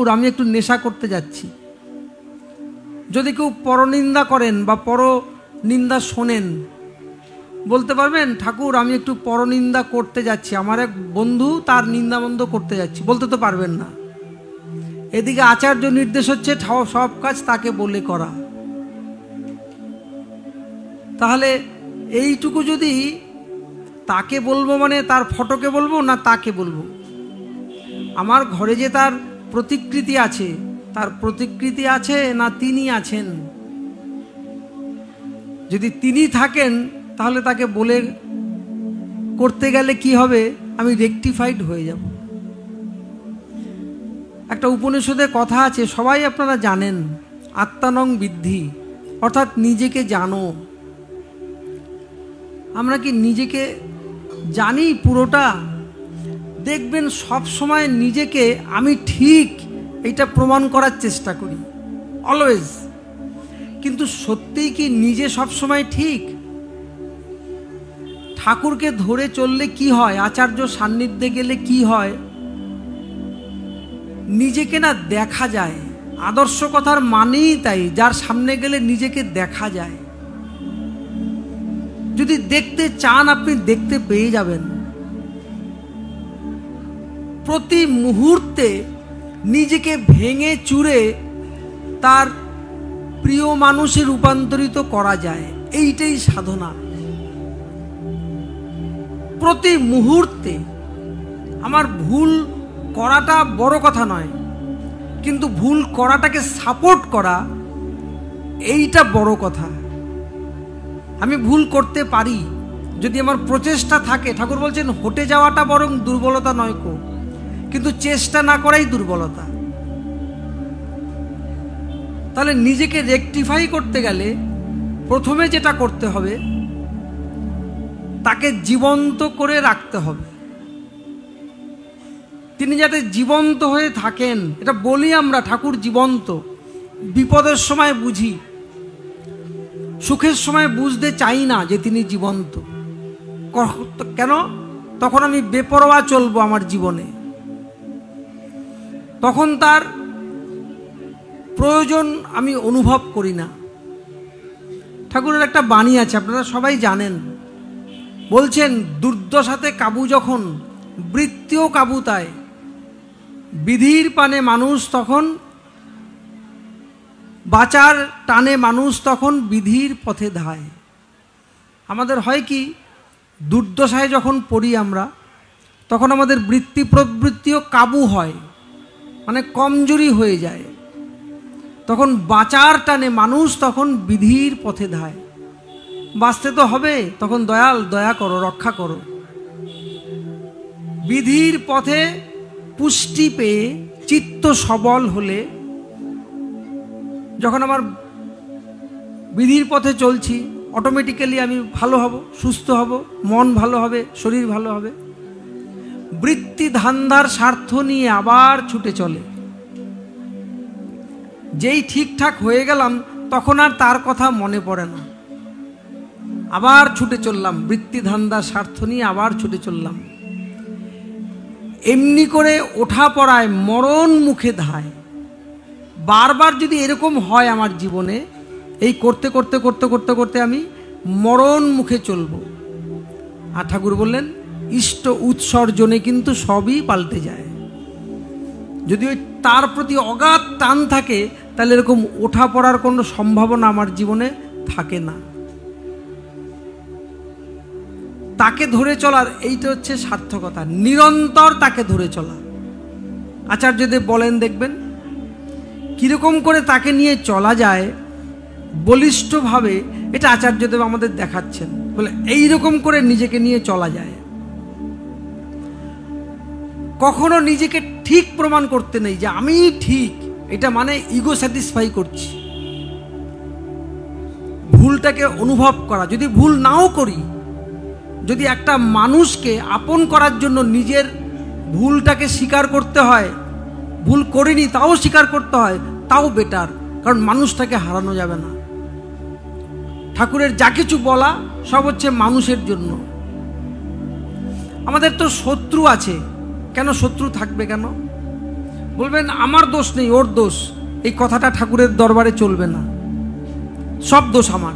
ঠাকুর আমি একটু নেশা করতে যাচ্ছি। যদি কেউ পরনিন্দা করেন বা পরনিন্দা শোনেন, বলতে পারবেন ঠাকুর আমি একটু পরনিন্দা করতে যাচ্ছি, আমার এক বন্ধু তার নিন্দাবন্ধ করতে যাচ্ছি, বলতে তো পারবেন না। এদিকে আচার্য নির্দেশ হচ্ছে সব কাজ তাকে বলে করা। তাহলে এইটুকু যদি তাকে বলবো মানে তার ফটোকে বলবো না তাকে বলবো? আমার ঘরে যে তার প্রতিকৃতি আছে, তার প্রতিকৃতি আছে না তিনি আছেন? যদি তিনি থাকেন তাহলে তাকে বলে করতে গেলে কি হবে, আমি রেকটিফাইড হয়ে যাব। একটা উপনিষদে কথা আছে, সবাই আপনারা জানেন, আত্মানং বিদ্ধি, অর্থাৎ নিজেকে জানো। আমরা কি নিজেকে জানি পুরোটা? দেখবেন সব সময় নিজেকে আমি ঠিক এটা প্রমাণ করার চেষ্টা করি অলওয়েজ, কিন্তু সত্যিই কি নিজে সব সময় ঠিক? ঠাকুরকে ধরে চললে কি হয়, আচার্য সান্নিধ্যে গেলে কি হয়, নিজেকে না দেখা যায়। আদর্শ কথার মানেই তাই, যার সামনে গেলে নিজেকে দেখা যায়। যদি দেখতে চান আপনি দেখতে পেয়ে যাবেন। প্রতি মুহূর্তে নিজেকে ভেঙে চুরে তার প্রিয় মানুষে রূপান্তরিত করা যায়, এইটাই সাধনা। প্রতি মুহূর্তে আমার ভুল করাটা বড় কথা নয়, কিন্তু ভুল করাটাকে সাপোর্ট করা এইটা বড় কথা। আমি ভুল করতে পারি যদি আমার প্রচেষ্টা থাকে। ঠাকুর বলছেন হটে যাওয়াটা বরং দুর্বলতা নয় কো, কিন্তু চেষ্টা না করাই দুর্বলতা। তাহলে নিজেকে রেকটিফাই করতে গেলে প্রথমে যেটা করতে হবে, তাকে জীবন্ত করে রাখতে হবে। তিনি যাতে জীবন্ত হয়ে থাকেন, এটা বলি আমরা ঠাকুর জীবন্ত। বিপদের সময় বুঝি, সুখের সময় বুঝতে চাই না যে তিনি জীবন্ত। কেন? তখন আমি বেপরোয়া চলবো আমার জীবনে, তখন তার প্রয়োজন আমি অনুভব করি না। ঠাকুরের একটা বাণী আছে, আপনারা সবাই জানেন, বলছেন দুর্দশাতে কাবু যখন বৃত্তিও কাবু তাই, বিধির পানে মানুষ তখন, বাঁচার টানে মানুষ তখন বিধির পথে ধায়। আমাদের হয় কি, দুর্দশায় যখন পড়ি আমরা, তখন আমাদের বৃত্তি প্রবৃত্তিও কাবু হয়, মানে কমজোরি হয়ে যায়। তখন বাঁচার টানে মানুষ তখন বিধির পথে ধায়। বাঁচতে তো হবে, তখন দয়াল দয়া করো, রক্ষা করো। বিধির পথে পুষ্টি পেয়ে চিত্ত সবল হলে, যখন আমার বিধির পথে চলছি, অটোমেটিক্যালি আমি ভালো হব, সুস্থ হব, মন ভালো হবে, শরীর ভালো হবে। বৃত্তি ধান্দার স্বার্থ নিয়ে আবার ছুটে চলে। যেই ঠিকঠাক হয়ে গেলাম তখন আর তার কথা মনে পড়ে না, আবার ছুটে চললাম, বৃত্তি ধান্দার স্বার্থ নিয়ে আবার ছুটে চললাম। এমনি করে ওঠা পড়ায় মরণ মুখে ধায়। বারবার যদি এরকম হয় আমার জীবনে, এই করতে করতে করতে করতে করতে আমি মরণ মুখে চলব। আর ঠাকুর বললেন ইষ্ট উৎসর্জনে কিন্তু সবই পাল্টে যায়। যদি ওই তার প্রতি অগাধ টান থাকে, তাহলে এরকম ওঠা পড়ার কোনো সম্ভাবনা আমার জীবনে থাকে না। তাকে ধরে চলার এইটা হচ্ছে সার্থকতা, নিরন্তর তাকে ধরে চলা। আচার্যদেব বলেন, দেখবেন কিরকম করে তাকে নিয়ে চলা যায় বলিষ্ঠভাবে, এটা আচার্যদেব আমাদের দেখাচ্ছেন। বলে এইরকম করে নিজেকে নিয়ে চলা যায়। কখনো নিজেকে ঠিক প্রমাণ করতে নেই যে আমি ঠিক, এটা মানে ইগো স্যাটিসফাই করছি। ভুলটাকে অনুভব করা, যদি ভুল নাও করি, যদি একটা মানুষকে আপন করার জন্য নিজের ভুলটাকে স্বীকার করতে হয়, ভুল করিনি তাও স্বীকার করতে হয়, তাও বেটার, কারণ মানুষটাকে হারানো যাবে না। ঠাকুরের যা কিছু বলা সব হচ্ছে মানুষের জন্য। আমাদের তো শত্রু আছে, কেন শত্রু থাকবে কেন? বলবেন আমার দোষ নেই, ওর দোষ, এই কথাটা ঠাকুরের দরবারে চলবে না। সব দোষ আমার,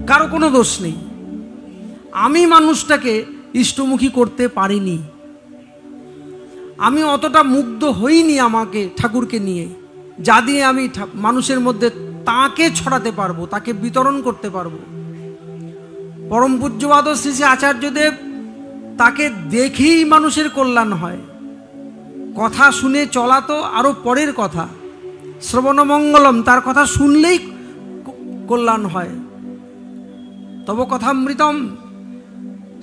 কারো কোনো দোষ নেই। আমি মানুষটাকে ইষ্টমুখী করতে পারিনি, আমি অতটা মুগ্ধ হইনি আমাকে ঠাকুরকে নিয়ে, যা দিয়ে আমি মানুষের মধ্যে তাকে ছড়াতে পারবো, তাকে বিতরণ করতে পারবো। পরম পূজ্যপাদ শ্রী শ্রী আচার্যদেব, তাকে দেখেই মানুষের কল্যাণ হয়। কথা শুনে চলা তো আরো পরের কথা, শ্রবণমঙ্গলম, তার কথা শুনলেই কল্যাণ হয়। তব কথামৃতম,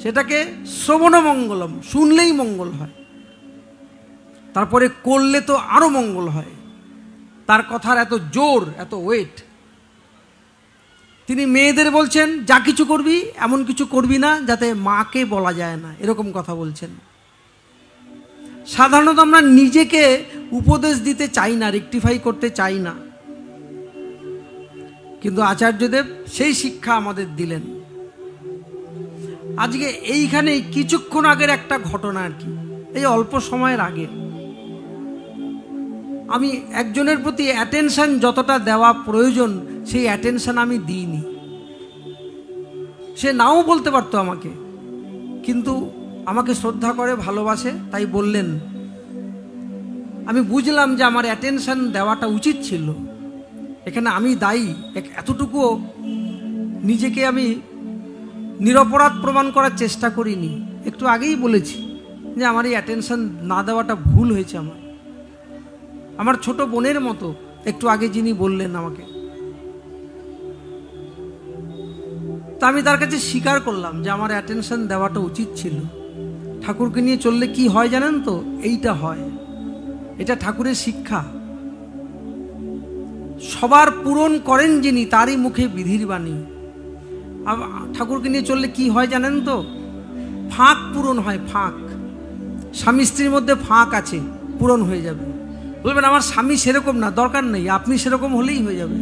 সেটাকে শ্রবণমঙ্গলম, শুনলেই মঙ্গল হয়, তারপরে করলে তো আরো মঙ্গল হয়। তার কথার এত জোর, এত ওয়েট। তিনি মেয়েদের বলছেন, যা কিছু করবি এমন কিছু করবি না যাতে মাকে বলা যায় না, এরকম কথা বলছেন। সাধারণত আমরা নিজেকে উপদেশ দিতে চাই না, রেকটিফাই করতে চাই না, কিন্তু আচার্যদেব সেই শিক্ষা আমাদের দিলেন। আজকে এইখানে কিছুক্ষণ আগের একটা ঘটনা আর কি, এই অল্প সময়ের আগে আমি একজনের প্রতি অ্যাটেনশন যতটা দেওয়া প্রয়োজন সেই অ্যাটেনশন আমি দিইনি। সে নাও বলতে পারতো আমাকে, কিন্তু আমাকে শ্রদ্ধা করে, ভালোবাসে, তাই বললেন। আমি বুঝলাম যে আমার অ্যাটেনশন দেওয়াটা উচিত ছিল, এখানে আমি দায়ী। এতটুকুও নিজেকে আমি নিরপরাধ প্রমাণ করার চেষ্টা করিনি। একটু আগেই বলেছি যে আমার এই অ্যাটেনশন না দেওয়াটা ভুল হয়েছে। আমার ছোট বোনের মতো একটু আগে যিনি বললেন আমাকে, তা আমি তার কাছে স্বীকার করলাম যে আমার অ্যাটেনশন দেওয়াটা উচিত ছিল। ঠাকুরকে নিয়ে চললে কি হয় জানেন তো? এইটা হয়, এটা ঠাকুরের শিক্ষা। সবার পূরণ করেন যিনি, তারই মুখে বিধির বাণী। ঠাকুরকে নিয়ে চললে কি হয় জানেন তো? ফাঁক পূরণ হয়, ফাঁক। স্বামী স্ত্রীর মধ্যে ফাঁক আছে, পূরণ হয়ে যাবে। বলবেন আমার স্বামী সেরকম না, দরকার নেই, আপনি সেরকম হলেই হয়ে যাবে।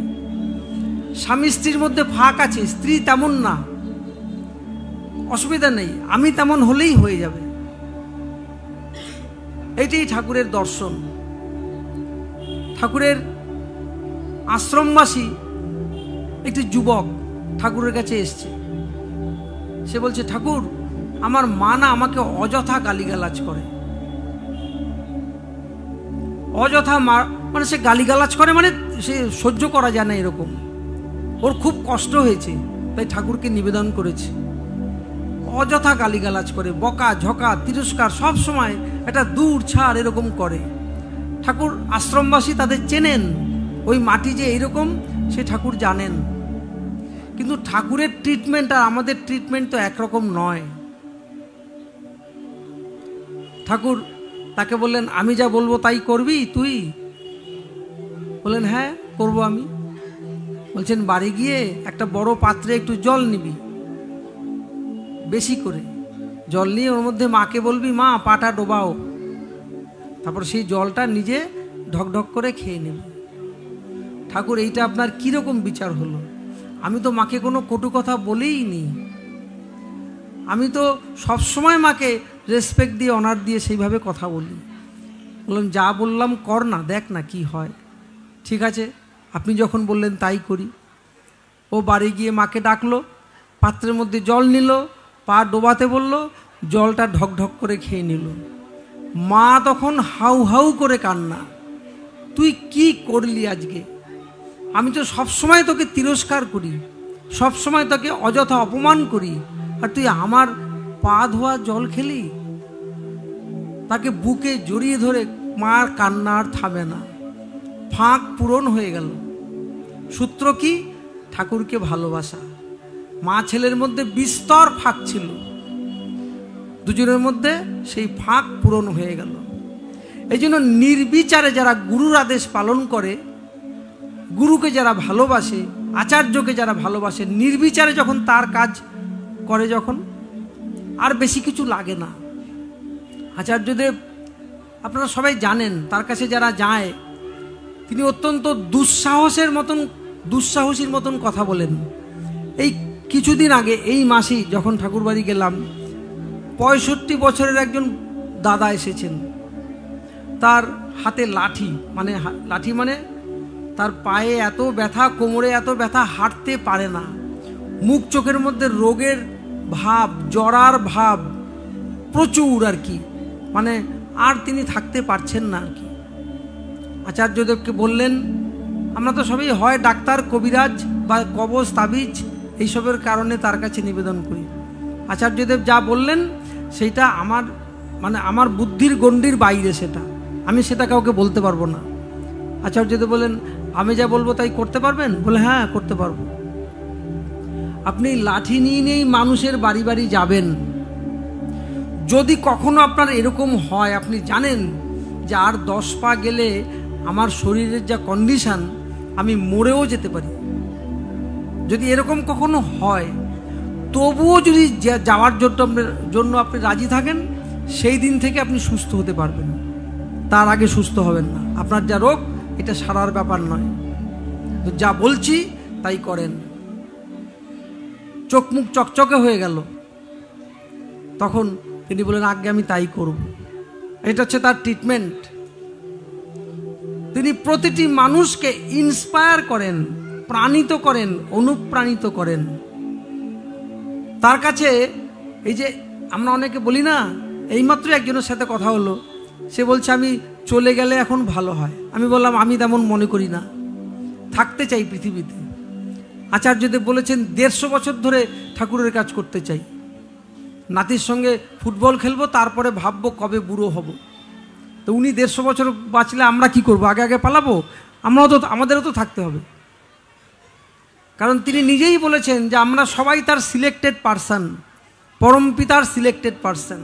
স্বামী স্ত্রীর মধ্যে ফাঁক আছে, স্ত্রী তেমন না, অসুবিধা নেই, আমি তেমন হলেই হয়ে যাবে। এইটাই ঠাকুরের দর্শন। ঠাকুরের আশ্রমবাসী একটি যুবক ঠাকুরের কাছে এসছে। সে বলছে, ঠাকুর, আমার মা না আমাকে অযথা গালিগালাজ করে। অযথা মানে সে গালিগালাজ করে, মানে সে সহ্য করা যায় না এরকম। ওর খুব কষ্ট হয়েছে, তাই ঠাকুরকে নিবেদন করেছে। অযথা গালিগালাজ করে, বকা ঝকা তিরস্কার সব সময়, একটা দূর ছাড় এরকম করে। ঠাকুর আশ্রমবাসী তাদের চেনেন, ওই মাটি যে এইরকম সে ঠাকুর জানেন। কিন্তু ঠাকুরের ট্রিটমেন্ট আর আমাদের ট্রিটমেন্ট তো একরকম নয়। ঠাকুর তাকে বললেন, আমি যা বলবো তাই করবি তুই? বললেন, হ্যাঁ করব আমি। বলছেন, বাড়ি গিয়ে একটা বড় পাত্রে একটু জল নিবি, বেশি করে জল নিয়ে ওর মধ্যে মাকে বলবি, মা পাটা ডোবাও। তারপর সেই জলটা নিজে ঢকঢক করে খেয়ে নেবে। ঠাকুর, এইটা আপনার কিরকম বিচার হলো? আমি তো মাকে কোনো কটু কথা বলেই নি, আমি তো সবসময় মাকে রেসপেক্ট দিয়ে, অনার দিয়ে সেইভাবে কথা বলি। বললাম, যা বললাম কর না, দেখ না কি হয়। ঠিক আছে, আপনি যখন বললেন তাই করি। ও বাড়ি গিয়ে মাকে ডাকলো, পাত্রের মধ্যে জল নিল, পা ডোবাতে বলল, জলটা ঢকঢক করে খেয়ে নিল। মা তখন হাউ হাউ করে কান্না, তুই কি করলি আজকে? আমি তো সবসময় তোকে তিরস্কার করি, সবসময় তোকে অযথা অপমান করি, আর তুই আমার পা ধোয়া জল খেলি। তাকে বুকে জড়িয়ে ধরে মার কান্না আর থামে না। ফাঁক পূরণ হয়ে গেল। সূত্র কি? ঠাকুরকে ভালোবাসা। মা ছেলের মধ্যে বিস্তর ফাঁক ছিল, দুজনের মধ্যে সেই ফাঁক পূরণ হয়ে গেল। এই জন্য নির্বিচারে যারা গুরুর আদেশ পালন করে, গুরুকে যারা ভালোবাসে, আচার্যকে যারা ভালোবাসে, নির্বিচারে যখন তার কাজ করে, যখন আর বেশি কিছু লাগে না। আচার্যদেব আপনারা সবাই জানেন, তার কাছে যারা যায় তিনি অত্যন্ত দুঃসাহসীর মতন কথা বলেন। এই কিছুদিন আগে, এই মাসেই যখন ঠাকুরবাড়ি গেলাম, 65 বছরের একজন দাদা এসেছেন। তার হাতে লাঠি, মানে লাঠি মানে তার পায়ে এত ব্যথা, কোমরে এত ব্যথা, হাঁটতে পারে না, মুখ চোখের মধ্যে রোগের ভাব, জরার ভাব প্রচুর আর কি, মানে আর তিনি থাকতে পারছেন না আর কি। আচার্যদেবকে বললেন, আমরা তো সবই হয় ডাক্তার, কবিরাজ বা কবজ তাবিজ এইসবের কারণে তার কাছে নিবেদন করি। আচার্যদেব যা বললেন সেইটা আমার বুদ্ধির গণ্ডির বাইরে, আমি সেটা কাউকে বলতে পারবো না। আচার্যদেব বললেন, আমি যা বলবো তাই করতে পারবেন? বলে হ্যাঁ, করতে পারবো। আপনি লাঠি নিয়েই মানুষের বাড়ি বাড়ি যাবেন। যদি কখনো আপনার এরকম হয়, আপনি জানেন যে আর 10 পা গেলে আমার শরীরের যা কন্ডিশন, আমি মরেও যেতে পারি, যদি এরকম কখনো হয়, তবুও যদি যাওয়ার জন্য আপনি রাজি থাকেন, সেই দিন থেকে আপনি সুস্থ হতে পারবেন, তার আগে সুস্থ হবেন না। আপনার যা রোগ, এটা সারার ব্যাপার নয়, তো যা বলছি তাই করেন। চোখ মুখ চকচকে হয়ে গেল, তখন তিনি বলেন, আগে আমি তাই করব। এটা হচ্ছে তার ট্রিটমেন্ট। তিনি প্রতিটি মানুষকে ইন্সপায়ার করেন, প্রাণিত করেন, অনুপ্রাণিত করেন। তার কাছে এই যে আমরা অনেকে বলি না, এইমাত্র একজনের সাথে কথা হলো, সে বলছে আমি চলে গেলে এখন ভালো হয়। আমি বললাম, আমি তেমন মনে করি না, থাকতে চাই পৃথিবীতে। আচার্যদেব বলেছেন 150 বছর ধরে ঠাকুরের কাজ করতে চাই, নাতির সঙ্গে ফুটবল খেলবো, তারপরে ভাববো কবে বুড়ো হব। তো উনি 150 বছর বাঁচলে আমরা কি করব? আগে আগে পালাবো? আমাদেরও তো থাকতে হবে। কারণ তিনি নিজেই বলেছেন যে আমরা সবাই তার সিলেক্টেড পারসন, পরম পিতার সিলেক্টেড পারসন।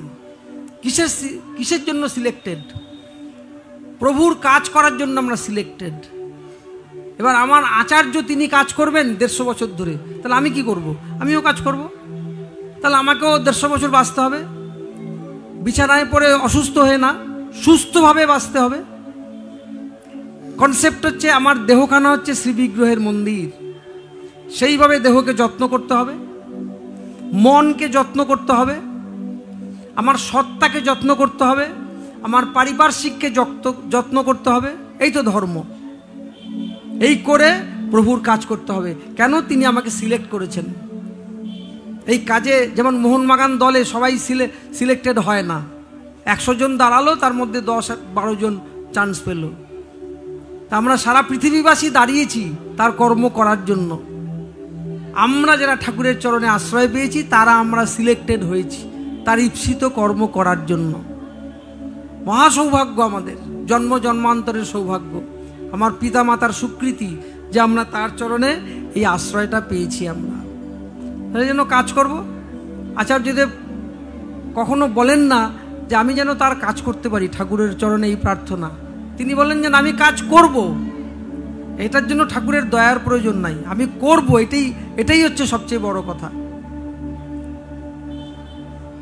কিসের জন্য সিলেক্টেড? প্রভুর কাজ করার জন্য আমরা সিলেক্টেড। এবার আমার আচার্য তিনি কাজ করবেন 150 বছর ধরে, তাহলে আমি কি করব? আমিও কাজ করব, তাহলে আমাকেও 150 বছর বাঁচতে হবে। বিছানায় পড়ে অসুস্থ হয়ে না, সুস্থভাবে বাঁচতে হবে। কনসেপ্ট হচ্ছে আমার দেহখানা হচ্ছে শ্রীবিগ্রহের মন্দির, সেইভাবে দেহকে যত্ন করতে হবে, মনকে যত্ন করতে হবে, আমার সত্তাকে যত্ন করতে হবে, আমার পারিপার্শ্বিককে যত্ন করতে হবে। এই তো ধর্ম। এই করে প্রভুর কাজ করতে হবে। কেন? তিনি আমাকে সিলেক্ট করেছেন এই কাজে। যেমন মোহনবাগান দলে সবাই সিলেক্টেড হয় না, 100 জন দাঁড়ালো, তার মধ্যে 10-12 জন চান্স পেল। তা আমরা সারা পৃথিবীবাসী দাঁড়িয়েছি তার কর্ম করার জন্য। আমরা যারা ঠাকুরের চরণে আশ্রয় পেয়েছি, তারা আমরা সিলেক্টেড হয়েছি তার ঈপ্সিত কর্ম করার জন্য। মহা সৌভাগ্য আমাদের, জন্ম জন্মান্তরের সৌভাগ্য, আমার পিতা মাতার স্বীকৃতি যে আমরা তার চরণে এই আশ্রয়টা পেয়েছি। আমরা তাই জন্য কাজ করব। আচার্যদেব কখনো বলেন না যে আমি যেন তার কাজ করতে পারি, ঠাকুরের চরণে এই প্রার্থনা। তিনি বলেন যে আমি কাজ করব, এটার জন্য ঠাকুরের দয়ার প্রয়োজন নাই, আমি করব, এটাই হচ্ছে সবচেয়ে বড় কথা।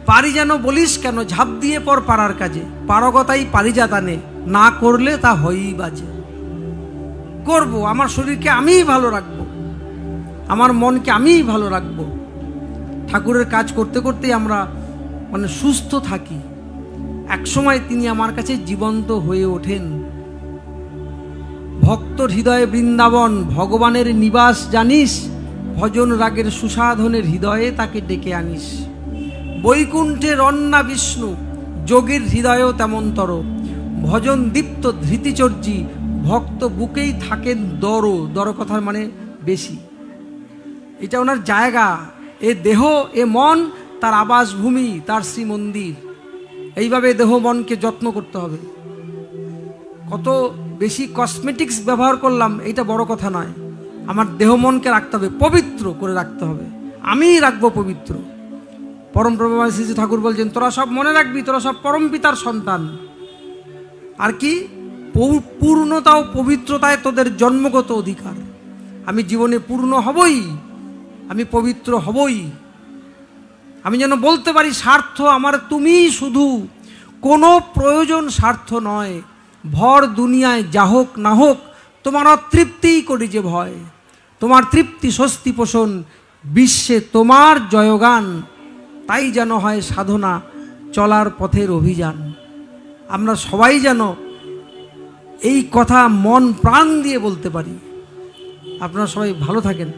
পারি যেন বলিস কেন, ঝাঁপ দিয়ে পর পারার কাজে, পারগতাই পারিজাতানে, না করলে তা হয়েই বাজে। করব, আমার শরীরকে আমিই ভালো রাখবো, আমার মনকে আমিই ভালো রাখবো। ঠাকুরের কাজ করতে করতেই আমরা সুস্থ থাকি। একসময় তিনি আমার কাছে জীবন্ত হয়ে ওঠেন। ভক্তর হৃদয়ে বৃন্দাবন, ভগবানের নিবাস জানিস, ভজন রাগের সুসাধনের হৃদয়ে তাকে ডেকে আনিস। বৈকুণ্ঠে রন্না বিষ্ণু, যোগীর হৃদয়েও তেমনতর, ভজন দীপ্ত ধৃতিচর্যী, ভক্ত বুকেই থাকেন দর কথার মানে বেশি। এটা ওনার জায়গা, এ দেহ এ মন তার আবাসভূমি, তার শ্রীমন্দির। এইভাবে দেহ মনকে যত্ন করতে হবে। কত বেশি কসমেটিক্স ব্যবহার করলাম এটা বড় কথা নয়, আমার দেহ মনকে রাখতে হবে, পবিত্র করে রাখতে হবে। আমিই রাখবো পবিত্র। পরম প্রভু শ্রী ঠাকুর বলছেন, তোরা সব মনে রাখবি, তোরা সব পরম পিতার সন্তান। আর কি? পূর্ণতা ও পবিত্রতায় তোদের জন্মগত অধিকার। আমি জীবনে পূর্ণ হবই, আমি পবিত্র হবই। আমি যেন বলতে পারি স্বার্থ আমার তুমিই শুধু, কোনো প্রয়োজন স্বার্থ নয়। ভর দুনিয়ায় যা হোক না হোক, তোমার অতৃপ্তিই করি যে ভয়। তোমার তৃপ্তি স্বস্তি পোষণ, বিশ্বে তোমার জয়গান। তাই যেন হয় সাধনা, চলার পথের অভিযান। আমরা সবাই যেন এই কথা মন প্রাণ দিয়ে বলতে পারি। আপনারা সবাই ভালো থাকেন।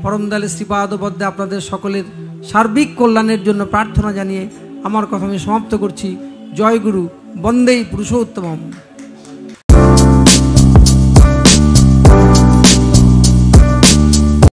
পরমদয়ালের শ্রীপাদপদ্মে আপনাদের সকলের সার্বিক কল্যাণের জন্য প্রার্থনা জানিয়ে আমার কথা আমি সমাপ্ত করছি। জয় গুরু, বন্দেই পুরুষোত্তমম।